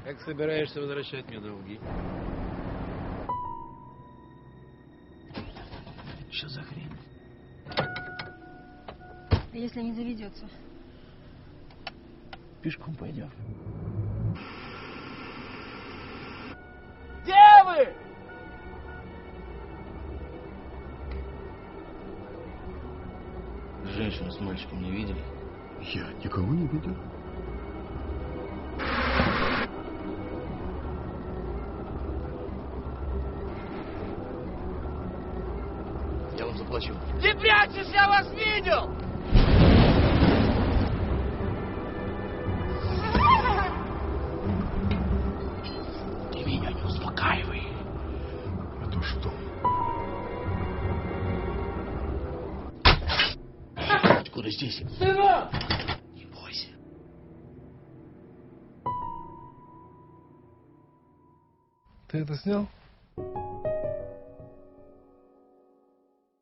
Как собираешься возвращать мне долги? Что за хрень? Если не заведется. Пешком пойдем. Где вы? Женщину с мальчиком не видели? Я никого не видел. Я вам заплачу. Не прячься, я вас видел! Ты меня не успокаивай. А то что? Откуда здесь? Сынок! Не бойся. Ты это снял?